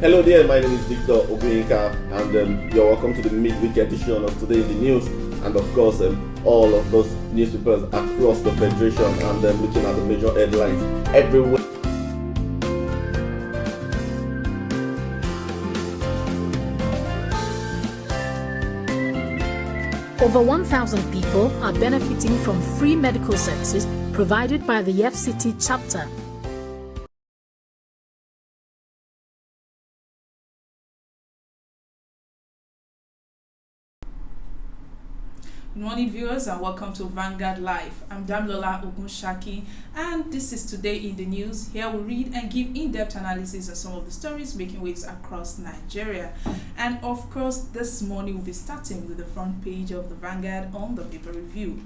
Hello there, my name is Victor Oguinka, and you're welcome to the midweek edition of Today in the News, and of course all of those newspapers across the Federation, and looking at the major headlines everywhere. Over 1,000 people are benefiting from free medical services provided by the FCT chapter. Good morning, viewers, and welcome to Vanguard Live. I'm Damlola Ogunshaki, and this is Today in the News. Here we read and give in-depth analysis of some of the stories making waves across Nigeria. And of course, this morning we'll be starting with the front page of the Vanguard on the paper review.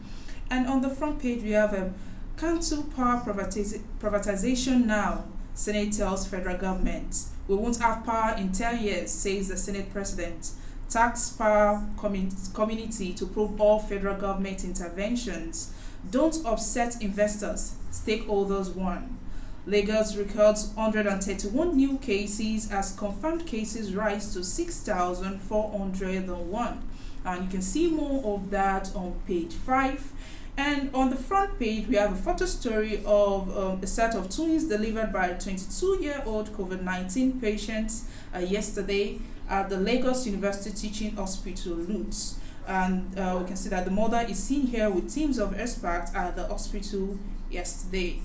And on the front page, we have cancel power privatization now. Senate tells federal government. We won't have power in 10 years, says the Senate president. Tax power community to probe all federal government interventions. Don't upset investors, stakeholders warn. Lagos records 131 new cases as confirmed cases rise to 6,401. And you can see more of that on page 5. And on the front page, we have a photo story of a set of twins delivered by a 22-year-old COVID-19 patient yesterday at the Lagos University Teaching Hospital, Lutz. And we can see that the mother is seen here with teams of experts at the hospital yesterday.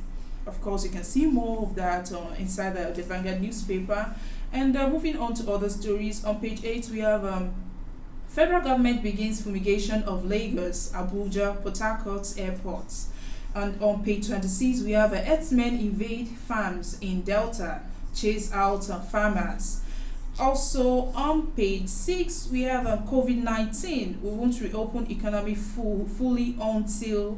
Of course, you can see more of that inside the Vanguard newspaper. And moving on to other stories, on page 8, we have federal government begins fumigation of Lagos, Abuja, Port Harcourt airports. And on page 26, we have herdsmen invade farms in Delta, chase out farmers. Also on page 6, we have COVID-19. We won't reopen economy fully until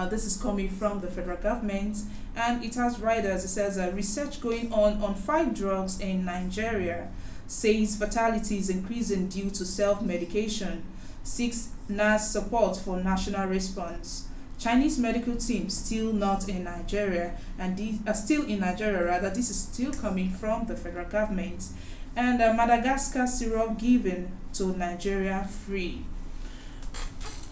this is coming from the federal government. And it has riders. It says research going on 5 drugs in Nigeria. Says fatalities increasing due to self-medication. 6 nurse support for national response. Chinese medical team still not in Nigeria, and these are still in Nigeria rather. This is still coming from the federal government. And Madagascar syrup given to Nigeria free.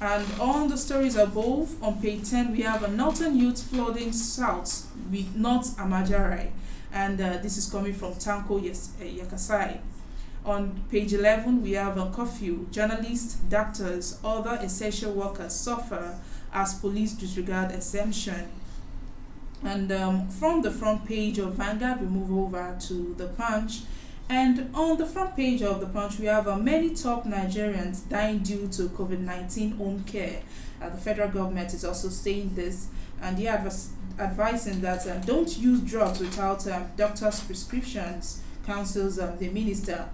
And on the stories above, on page 10, we have a northern youth flooding south with North Amajarai. And this is coming from Tanko Yakasai. On page 11, we have a curfew. Journalists, doctors, other essential workers suffer as police disregard exemption. And from the front page of Vanguard, we move over to the Punch. And on the front page of the Punch, we have many top Nigerians dying due to COVID-19 home care. The federal government is also saying this, and they are advising that don't use drugs without doctor's prescriptions, counsels the minister.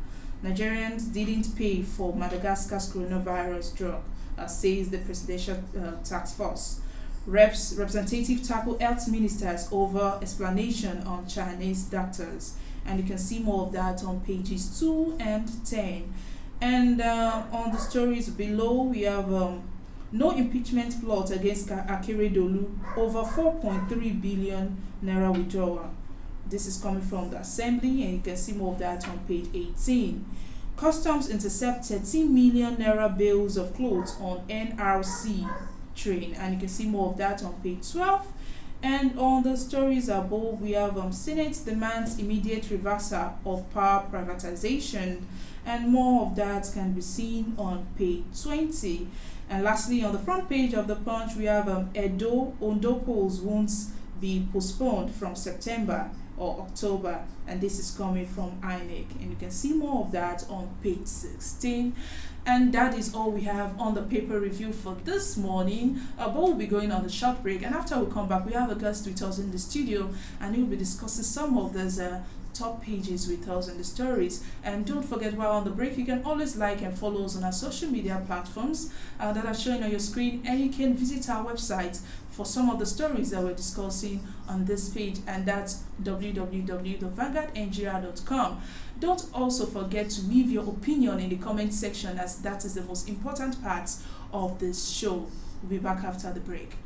Nigerians didn't pay for Madagascar's coronavirus drug, says the presidential task force. Representative tackle health ministers over explanation on Chinese doctors. And you can see more of that on pages 2 and 10. And on the stories below, we have no impeachment plot against Akeredolu, over 4.3 billion naira withdrawal. This is coming from the assembly, and you can see more of that on page 18. Customs intercept 13 million naira bales of clothes on NRC train, and you can see more of that on page 12. And on the stories above, we have Senate demands immediate reversal of power privatization, and more of that can be seen on page 20. And lastly, on the front page of the Punch, we have Ondo polls won't be postponed from September or October, and this is coming from INEC, and you can see more of that on page 16. And that is all we have on the paper review for this morning. But we'll be going on the short break, and after we come back, we have a guest with us in the studio, and he'll be discussing some of those top pages with us in the stories. And don't forget, while on the break, you can always like and follow us on our social media platforms that are showing on your screen, and you can visit our website for some of the stories that we're discussing on this page, and that's www.vanguardnigeria.com. Don't also forget to leave your opinion in the comment section, as that is the most important part of this show. We'll be back after the break.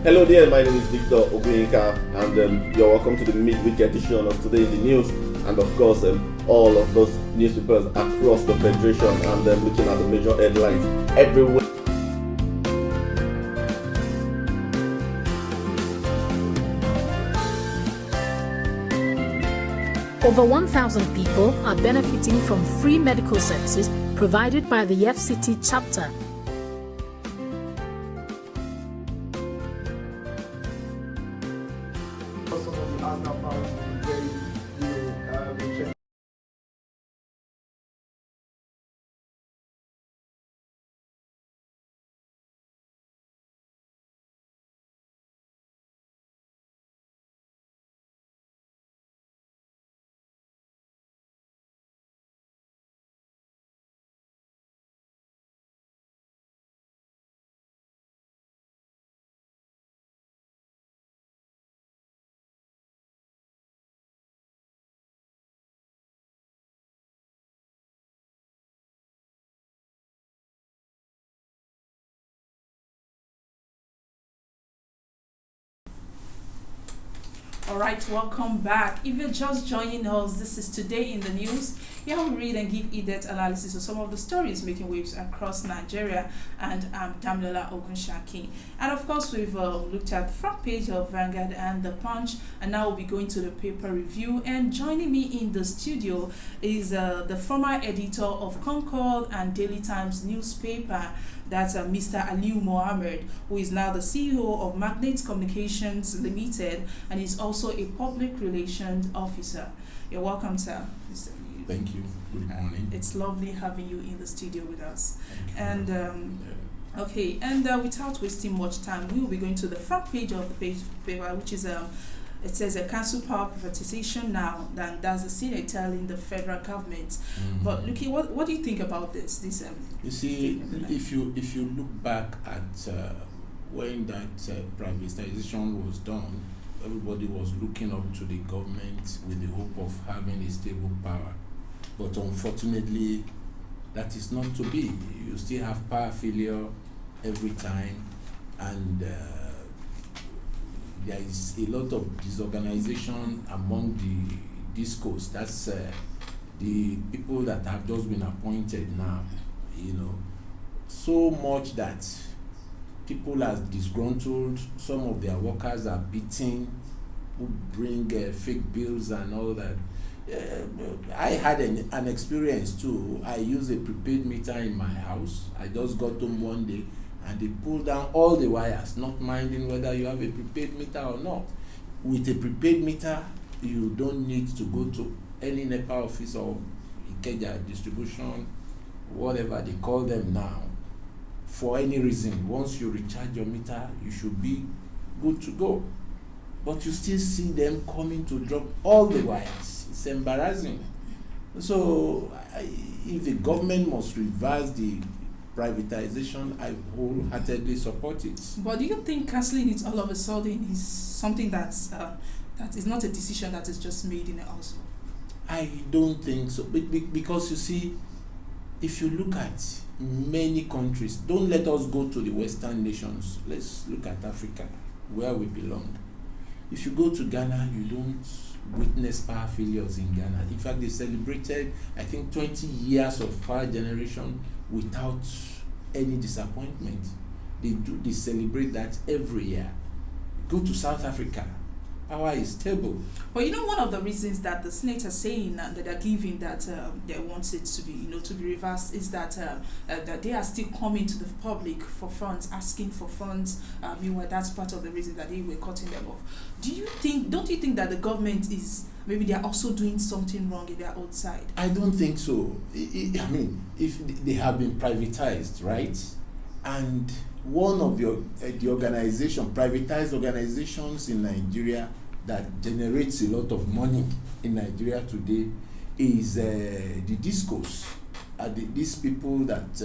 Hello there, my name is Victor Oguinka, and you're welcome to the midweek edition of Today in the News, and of course, all of those newspapers across the Federation, and looking at the major headlines everywhere. Over 1,000 people are benefiting from free medical services provided by the FCT chapter. Some of the Arsenal fans will be very, interested. All right, welcome back. If you're just joining us, this is Today in the News. Here we read and give in-depth analysis of some of the stories making waves across Nigeria, and I'm Damilola Ogunshaki. And of course, we've looked at the front page of Vanguard and The Punch, and now we'll be going to the paper review. And joining me in the studio is the former editor of Concord and Daily Times newspaper. That's Mr. Aliu Mohammed, who is now the CEO of Magnet Communications Limited, and is also a public relations officer. You're welcome, sir. Mr. Aliu. Thank you. Good morning. It's lovely having you in the studio with us. Thank you. And okay, and without wasting much time, we will be going to the front page of the paper, which is it says a council power privatization now, then that's the Senate telling the federal government. Mhm. But looking, what do you think about this? You see, if you look back at when that privatization was done, everybody was looking up to the government with the hope of having a stable power. But unfortunately, that is not to be. You still have power failure every time, and there is a lot of disorganization among the discos. That's the people that have just been appointed now, so much that people are disgruntled. Some of their workers are beaten, who bring fake bills and all that. I had an experience too. I use a prepaid meter in my house. I just got home one day and they pulled down all the wires, not minding whether you have a prepaid meter or not. With a prepaid meter, you don't need to go to any NEPA office or Ikeja distribution, whatever they call them now, for any reason. Once you recharge your meter, you should be good to go. But you still see them coming to drop all the wires. It's embarrassing. So if the government must reverse the privatization, I wholeheartedly support it. But do you think cancelling it all of a sudden is something that is not a decision that is just made in a house? I don't think so. Because you see, if you look at many countries, don't let us go to the Western nations. Let's look at Africa, where we belong. If you go to Ghana, you don't witness power failures in Ghana. In fact, they celebrated, I think, 20 years of power generation without any disappointment. They celebrate that every year. Go to South Africa, power is stable. But one of the reasons that the Senate are saying that they're giving that they want it to be, to be reversed is that that they are still coming to the public for funds, asking for funds. Meanwhile, that's part of the reason that they were cutting them off. Don't you think that the government is, maybe they are also doing something wrong in their own side? I don't think so. I mean, if they have been privatized, right? And one of the privatized organizations in Nigeria that generates a lot of money in Nigeria today is the discos. These people that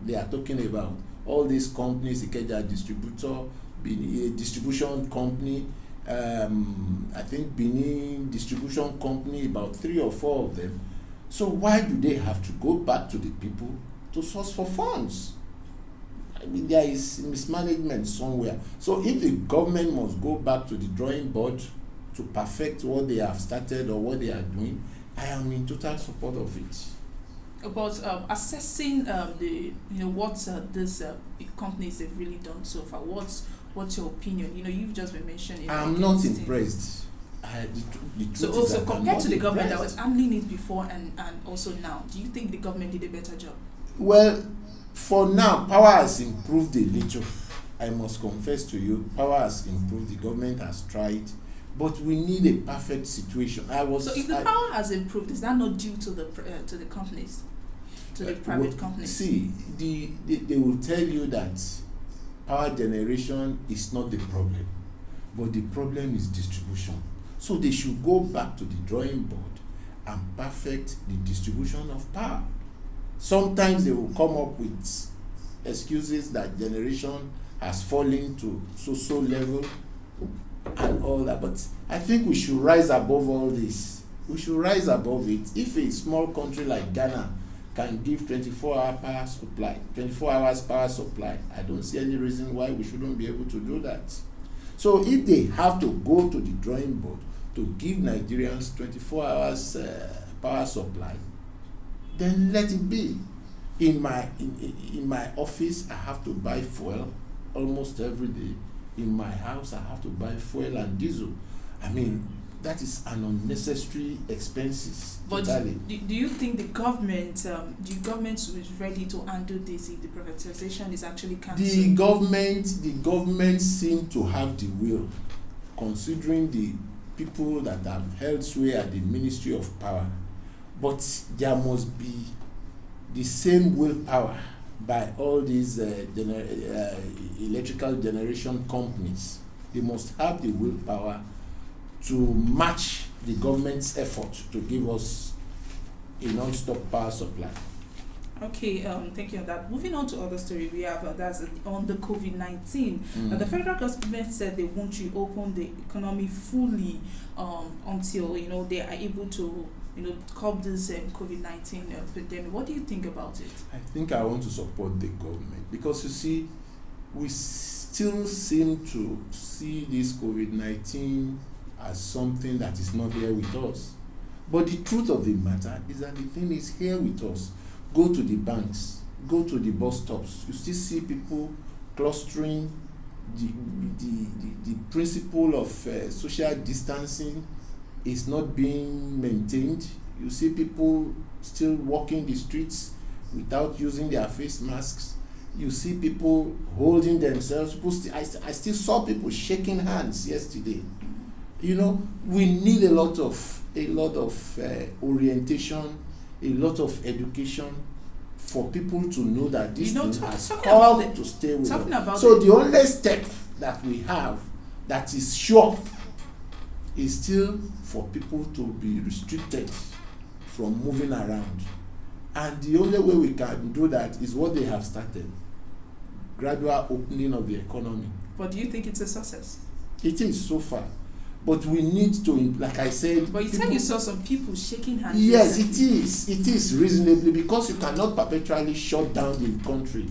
they are talking about, all these companies, Ikeja distribution company, I think Benin distribution company, about 3 or 4 of them. So why do they have to go back to the people to source for funds? there is mismanagement somewhere. So if the government must go back to the drawing board to perfect what they have started or what they are doing, I am in total support of it. About assessing what these companies have really done so far. What's your opinion? You've just been mentioning. I'm not impressed. The truth So is also that I'm compared not to the government that impressed. was handling it before and also now, do you think the government did a better job? Well, for now, power has improved a little. I must confess to you, power has improved. The government has tried, but we need a perfect situation. So if the power has improved, is that not due to the companies, to the private companies? See, they will tell you that power generation is not the problem, but the problem is distribution. So they should go back to the drawing board and perfect the distribution of power. Sometimes they will come up with excuses that generation has fallen to so level and all that, but I think we should rise above all this. We should rise above it. If a small country like Ghana can give 24-hour power supply, 24 hours power supply, I don't see any reason why we shouldn't be able to do that. So if they have to go to the drawing board to give Nigerians 24 hours power supply, then let it be. In my office, I have to buy fuel almost every day. In my house, I have to buy fuel and diesel. I mean, that is an unnecessary expenses. But totally. do you think the government is ready to handle this if the privatization is actually cancelled? The government seem to have the will, considering the people that have held sway at the Ministry of Power. But there must be the same willpower by all these electrical generation companies. They must have the willpower to match the government's effort to give us a non-stop power supply. Okay, thank you on that. Moving on to other story, we have that's on the COVID-19. The federal government said they won't reopen the economy fully until they are able to curb this COVID-19 pandemic. What do you think about it? I think I want to support the government because you see, we still seem to see this COVID-19 as something that is not here with us. But the truth of the matter is that the thing is here with us. Go to the banks, go to the bus stops. You still see people clustering. The principle of social distancing is not being maintained. You see people still walking the streets without using their face masks. You see people holding themselves. I still saw people shaking hands yesterday. We need a lot of orientation, a lot of education for people to know that this thing has come to stay with us. So the only step that we have that is sure is still for people to be restricted from moving around. And the only way we can do that is what they have started, gradual opening of the economy. But do you think it's a success? It is so far. But we need to, like I said... But you said you saw some people shaking hands. Yes, it is reasonably, because you cannot perpetually shut down the country.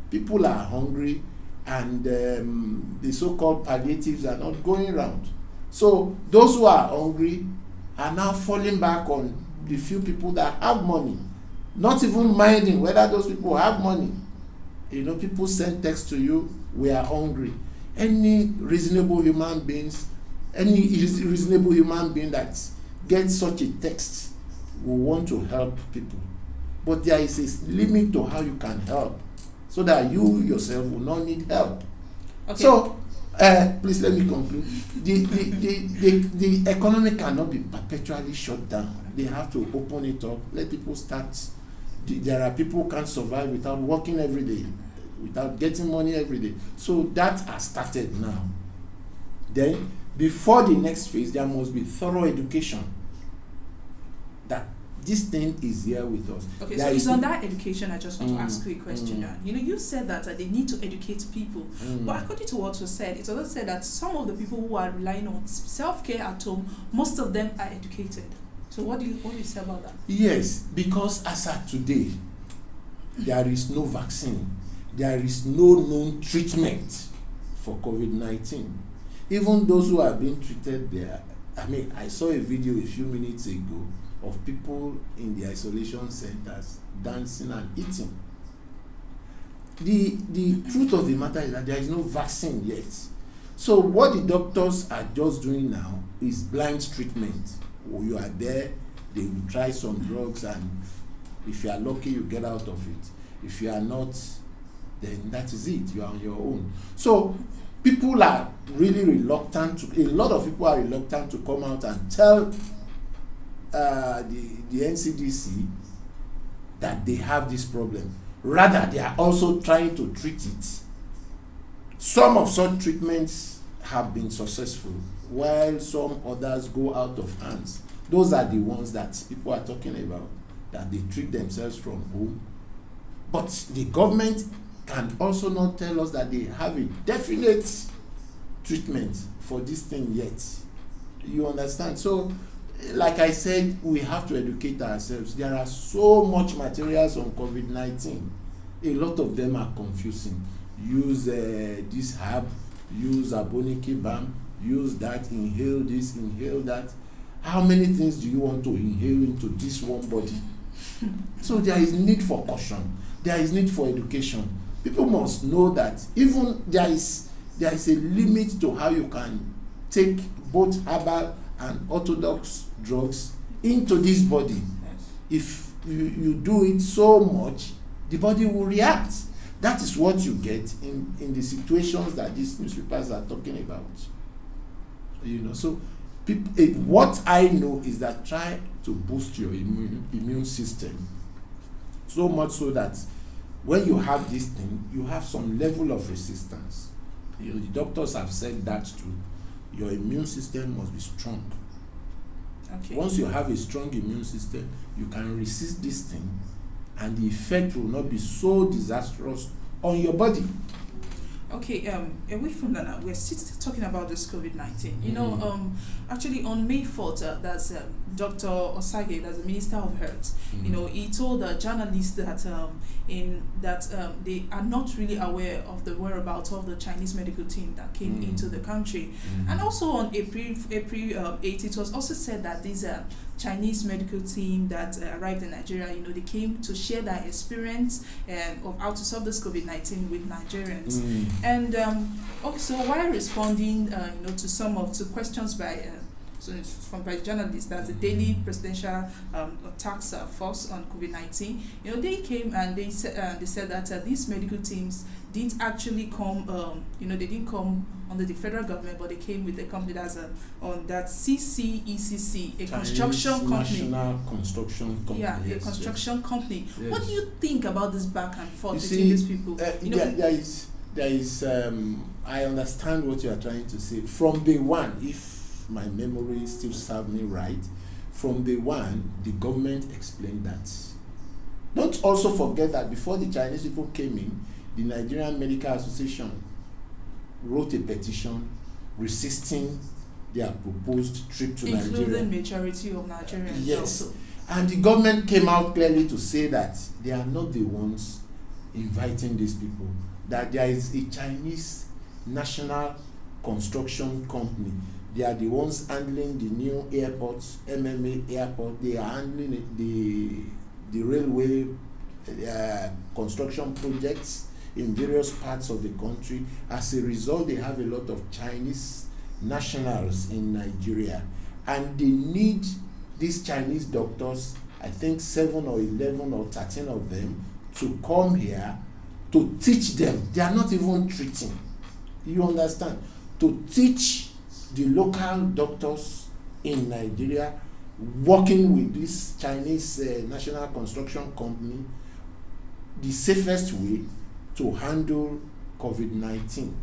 People are hungry, and the so-called palliatives are not going around. So those who are hungry are now falling back on the few people that have money, not even minding whether those people have money. People send text to you, we are hungry. Any reasonable human being that gets such a text will want to help people. But there is a limit to how you can help, so that you yourself will not need help. Okay. So, please let me conclude. The economy cannot be perpetually shut down. They have to open it up, let people start. There are people who can't survive without working every day, without getting money every day. So that has started now. Then, before the next phase, there must be thorough education that this thing is here with us. Okay, so it's on that education I just want to ask you a question. You said that they need to educate people. But according to what was said, it also said that some of the people who are relying on self-care at home, most of them are educated. So what do you say about that? Yes, because as at today, there is no vaccine. there is no known treatment for COVID-19. Even those who are being treated there, I saw a video a few minutes ago of people in the isolation centers dancing and eating. The truth of the matter is that there is no vaccine yet. So what the doctors are just doing now is blind treatment. You are there, they will try some drugs, and if you are lucky, you get out of it. If you are not, then that is it. You are on your own. So people are really reluctant a lot of people are reluctant to come out and tell the NCDC that they have this problem. Rather, they are also trying to treat it. Some of such treatments have been successful, while some others go out of hands. Those are the ones that people are talking about, that they treat themselves from home. But the government can also not tell us that they have a definite treatment for this thing yet. You understand? So, like I said, we have to educate ourselves. There are so much materials on COVID-19. A lot of them are confusing. Use this herb, use aboniki balm, use that, inhale this, inhale that. How many things do you want to inhale into this one body? So there is need for caution. There is need for education. People must know that even there is a limit to how you can take both herbal and orthodox drugs into this body. If you do it so much, the body will react. That is what you get in the situations that these newspapers are talking about. So what I know is that try to boost your immune system, so much so that when you have this thing, you have some level of resistance. The doctors have said that too. Your immune system must be strong. Okay. Once you have a strong immune system, you can resist this thing, and the effect will not be so disastrous on your body. Okay, away from that now, we're still talking about this COVID-19. Actually on May 4th, that's Dr. Osage, that's the Minister of Health, he told journalists that they are not really aware of the whereabouts of the Chinese medical team that came into the country. And also on April 8th, it was also said that this Chinese medical team that arrived in Nigeria, they came to share their experience of how to solve this COVID-19 with Nigerians. And also while responding, to some of the questions by journalists, that's the daily presidential task force on COVID-19. They came and they said that these medical teams didn't actually come. They didn't come under the federal government, but they came with a company that's on that CCECC, a Chinese construction company. National construction company. Yeah, yes, a construction company. Yes. What do you think about this back and forth You between see, these people? There is. I understand what you are trying to say. From day one, if my memory still serves me right, from day one, the government explained that. Don't also forget that before the Chinese people came in, the Nigerian Medical Association wrote a petition resisting their proposed trip to Nigeria. Including majority of Nigerians Yes. also. And the government came out clearly to say that they are not the ones inviting these people, that there is a Chinese national construction company. They are the ones handling the new airports, MMA airport. They are handling the railway construction projects in various parts of the country. As a result, they have a lot of Chinese nationals in Nigeria, and they need these Chinese doctors, I think 7 or 11 or 13 of them, to come here to teach them. They are not even treating. You understand? To teach the local doctors in Nigeria working with this Chinese national construction company the safest way to handle COVID-19.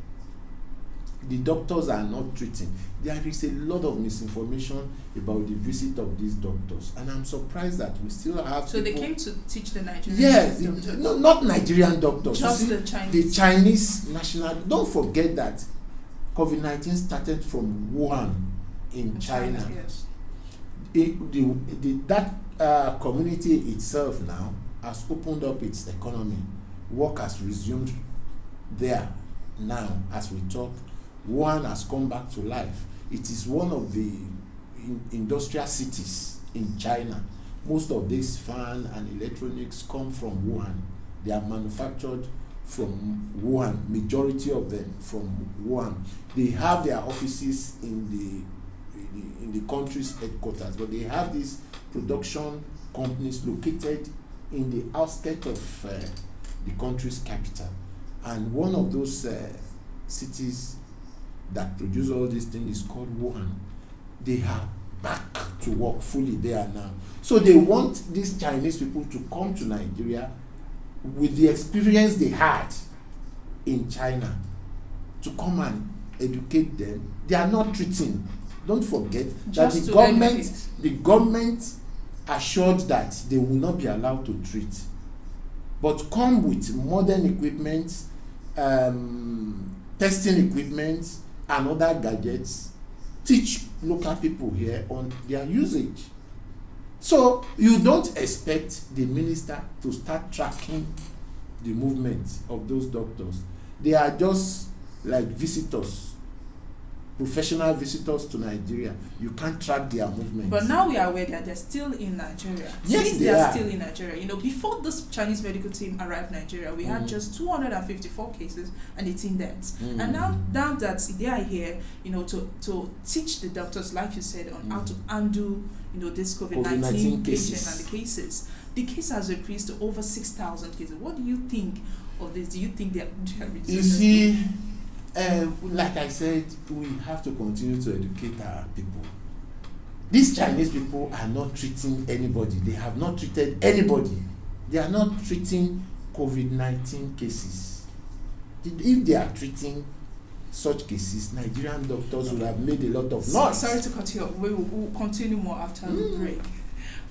The doctors are not treating. There is a lot of misinformation about the visit of these doctors, and I'm surprised that we still have. So people. They came to teach the Nigerian. Yes, no, not Nigerian doctors. Just the Chinese. The Chinese national. Don't forget that COVID-19 started from Wuhan in China. Yes. That community itself now has opened up its economy. work has resumed there now as we talk. Wuhan has come back to life. It is one of the industrial cities in China. Most of these fan and electronics come from Wuhan. They are manufactured from Wuhan, majority of them from Wuhan. They have their offices in the country's headquarters, but they have these production companies located in the outskirts of the country's capital. And one of those cities that produce all these things is called Wuhan. They are back to work fully there now. So they want these Chinese people to come to Nigeria with the experience they had in China, to come and educate them. They are not treating. Don't forget that the government assured that they will not be allowed to treat, but come with modern equipment, testing equipment and other gadgets, teach local people here on their usage. So you don't expect the minister to start tracking the movement of those doctors. They are just like visitors, professional visitors to Nigeria. You can't track their movements. But now we are aware that they're still in Nigeria. Yes, Since they are still in Nigeria. You know, before this Chinese medical team arrived in Nigeria, we had just 254 cases and 18 deaths. And now that they are here, you know, to teach the doctors, like you said, on how to undo, you know, this COVID-19 patient and the cases. The case has increased to over 6,000 cases. What do you think of this? Do you think they are reducing? You see, like I said, we have to continue to educate our people. These Chinese people are not treating anybody. They have not treated anybody. They are not treating COVID-19 cases. If they are treating such cases, Nigerian doctors would have made a lot of noise. Sorry to cut you off. We will continue more after the break.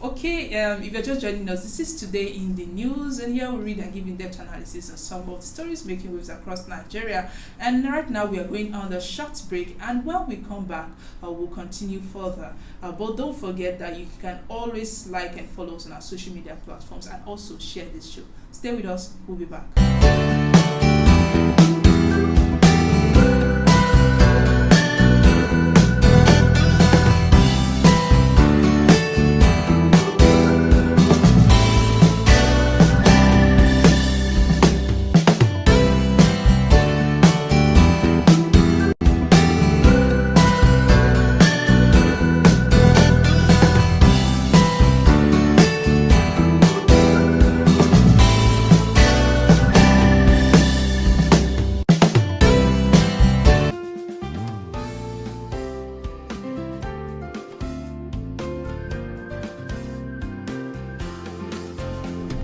Okay, if you're just joining us, this is Today in the News, and here we read and give in-depth analysis of some of the stories making waves across Nigeria. And right now we are going on the short break, and when we come back, we'll continue further. But don't forget that you can always like and follow us on our social media platforms and also share this show. Stay with us, we'll be back.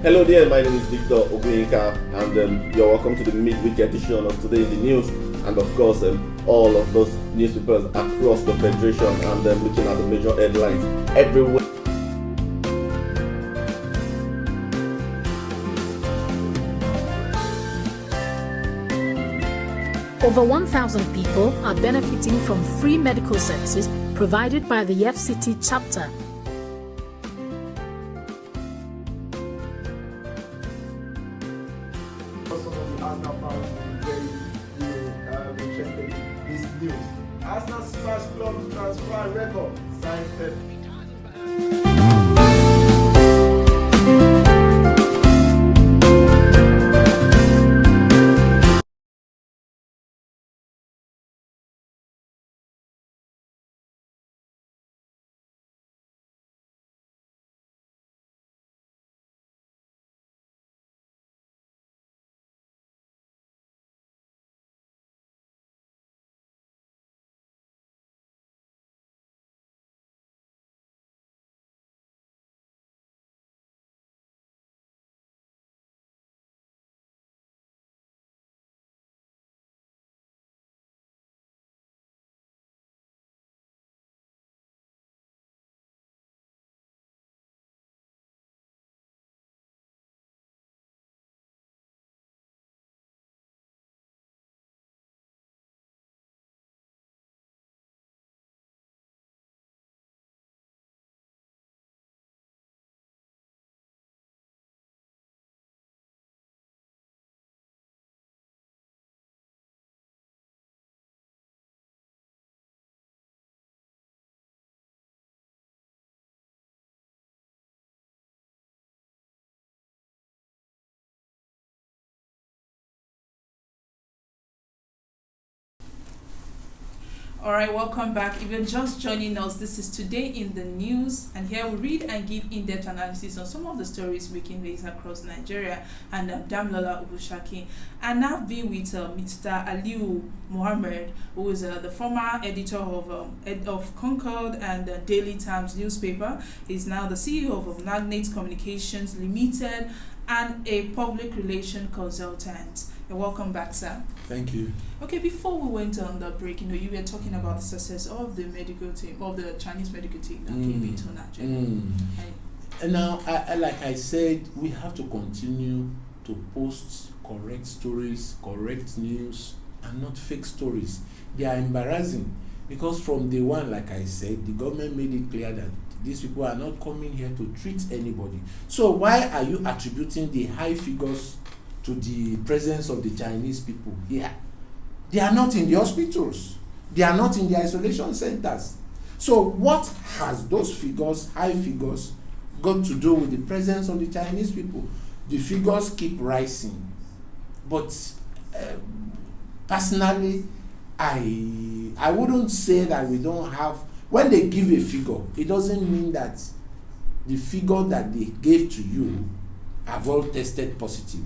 Hello there, my name is Victor Ogunyika, and you're welcome to the midweek edition of Today in the News, and of course all of those newspapers across the Federation, and looking at the major headlines everywhere. Over 1,000 people are benefiting from free medical services provided by the FCT chapter. Some of the Arsenal fans will be very interested in this news. Arsenal Spurs Club transfer record signed Pep All right, welcome back. If you're just joining us, this is Today in the News, and here we read and give in-depth analysis on some of the stories making waves across Nigeria. And Damlola Ubushaki, and I've been with Mr. Aliu Mohammed, who is the former editor of Concord and Daily Times newspaper. He's now the CEO of Magnate Communications Limited and a public relation consultant. Welcome back, sir. Thank you. Okay, before we went on the break, you were talking about the success of the medical team, of the Chinese medical team that came into Nigeria. And now, like I said, we have to continue to post correct stories, correct news, and not fake stories. They are embarrassing because from day one, like I said, the government made it clear that these people are not coming here to treat anybody. So why are you attributing the high figures to the presence of the Chinese people here? They are not in the hospitals. They are not in the isolation centers. So what has those figures, high figures, got to do with the presence of the Chinese people? The figures keep rising. But personally, I wouldn't say that we don't have, when they give a figure, it doesn't mean that the figure that they gave to you have all tested positive.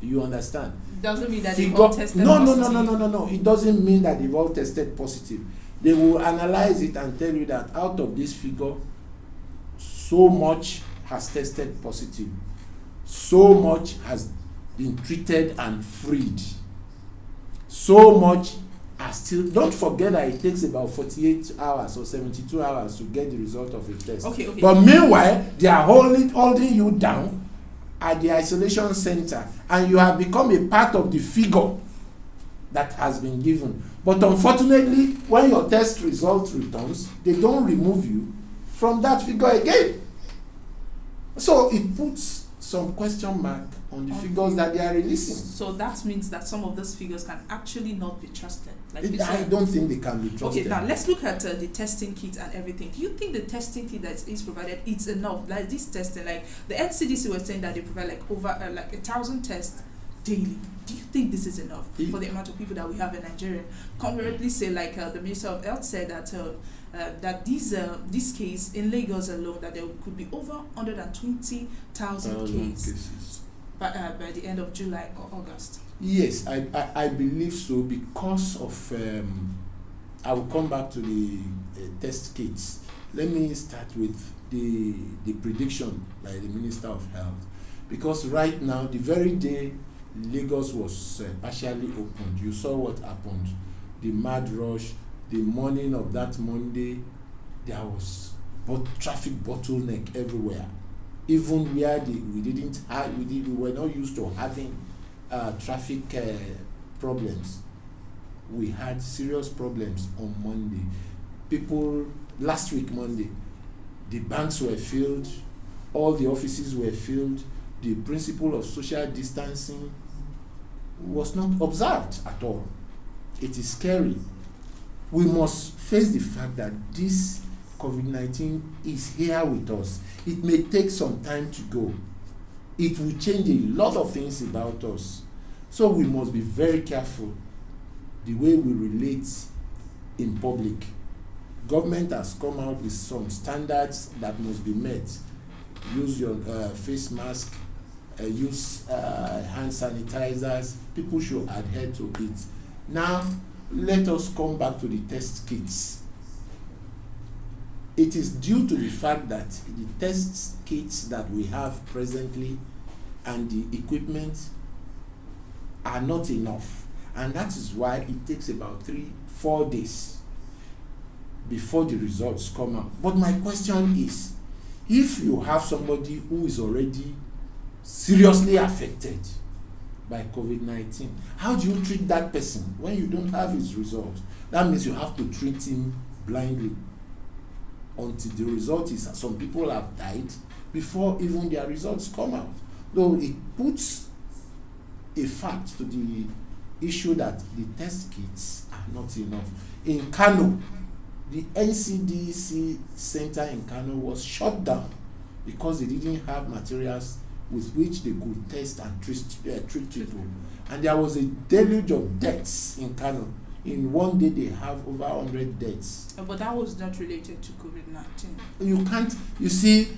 Do you understand? Doesn't mean that they've all tested positive. No. It doesn't mean that they've all tested positive. They will analyze it and tell you that out of this figure, so much has tested positive. So much has been treated and freed. So much are still, don't forget that it takes about 48 hours or 72 hours to get the result of a test. Okay. But meanwhile, they are holding you down at the isolation center, and you have become a part of the figure that has been given. But unfortunately, when your test result returns, they don't remove you from that figure again. So it puts some question mark on the figures that they are releasing. So that means that some of those figures can actually not be trusted. I don't think they can be trusted. Okay, now let's look at the testing kit and everything. Do you think the testing kit that is provided is enough? Like this testing, like the NCDC was saying that they provide like over 1,000 tests daily. Do you think this is enough for the amount of people that we have in Nigeria? Currently, say like the Minister of Health said that this case in Lagos alone, that there could be over 120,000 cases by the end of July or August. Yes, I believe so, because of I will come back to the test kits. Let me start with the prediction by the Minister of Health, because right now, the very day Lagos was partially opened, you saw what happened. The mad rush, the morning of that Monday, there was traffic bottleneck everywhere. Even where we were not used to having traffic problems. We had serious problems on Monday. Last week Monday, the banks were filled, all the offices were filled, the principle of social distancing was not observed at all. It is scary. We must face the fact that this COVID-19 is here with us. It may take some time to go. It will change a lot of things about us. So we must be very careful the way we relate in public. Government has come out with some standards that must be met. Use your face mask, use hand sanitizers. People should adhere to it. Now, let us come back to the test kits. It is due to the fact that the test kits that we have presently and the equipment are not enough. And that is why it takes about 3-4 days before the results come out. But my question is, if you have somebody who is already seriously affected by COVID-19, how do you treat that person when you don't have his result? That means you have to treat him blindly until the result is. Some people have died before even their results come out. Though it puts a fact to the issue that the test kits are not enough. In Kano, the NCDC center in Kano was shut down because they didn't have materials with which they could test and treat people. And there was a deluge of deaths in Kano. in one day they have over 100 deaths. But that was not related to COVID-19. You can't, you see,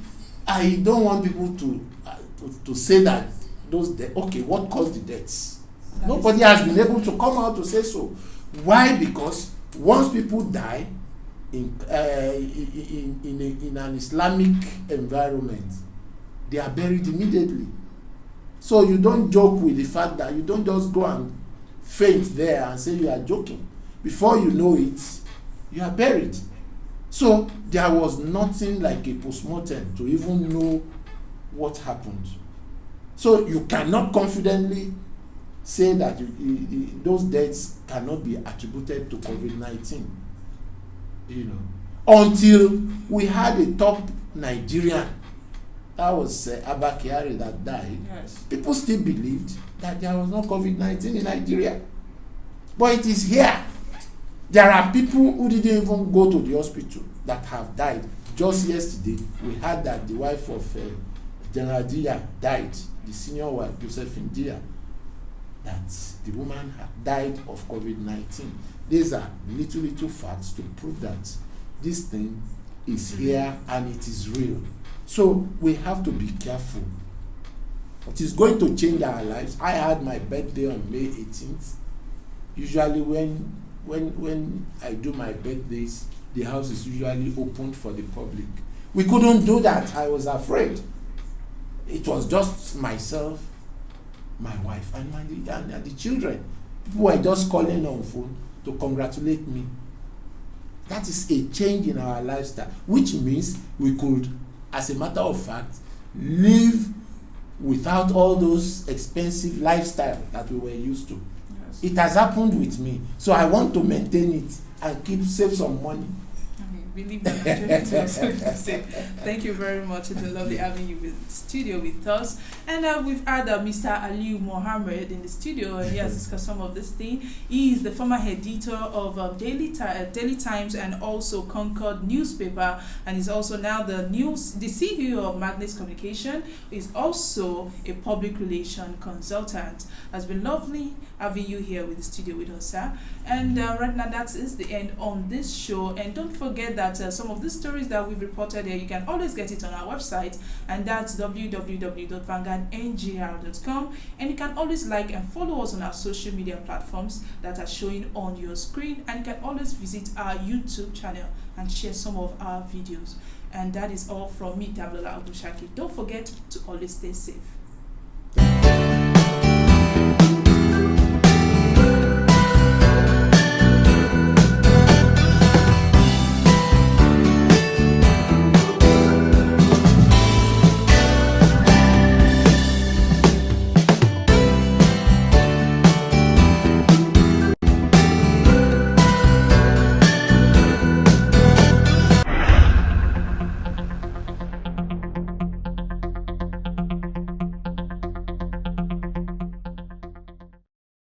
I don't want people to say that those deaths, okay, what caused the deaths? Nobody has been able to come out to say so. Why? Because once people die in an Islamic environment, they are buried immediately. So you don't joke with the fact that you don't just go and faint there and say you are joking. Before you know it, you are buried. So there was nothing like a postmortem to even know what happened. So you cannot confidently say that those deaths cannot be attributed to COVID-19. You know, until we had a top Nigerian, that was Abba Kyari, that died. Yes. People still believed that there was no COVID-19 in Nigeria, but it is here. There are people who didn't even go to the hospital that have died. Just yesterday, we heard that the wife of General Dia died, the senior wife, Josephine Dia, that the woman had died of COVID-19. These are little facts to prove that this thing is here and it is real. So we have to be careful. It is going to change our lives. I had my birthday on May 18th. Usually when I do my birthdays, the house is usually opened for the public. We couldn't do that. I was afraid. It was just myself, my wife, and the children. People were just calling on phone to congratulate me. That is a change in our lifestyle, which means we could, as a matter of fact, live without all those expensive lifestyle that we were used to. Yes. It has happened with me, so I want to maintain it and save some money. We leave that to Thank you very much. It's been lovely having you in the studio with us. And we've had Mr. Aliu Mohammed in the studio, and he has discussed some of this thing. He is the former editor of Daily Times and also Concord newspaper, and is also now the CEO of Magnus Communication. Is also a public relation consultant. Has been lovely having you here with the studio with us, sir. And right now that is the end on this show. And don't forget that some of the stories that we've reported here, you can always get it on our website, and that's www.vanguardngr.com. And you can always like and follow us on our social media platforms that are showing on your screen, and you can always visit our YouTube channel and share some of our videos. And that is all from me, Tablola Abushaki. Don't forget to always stay safe.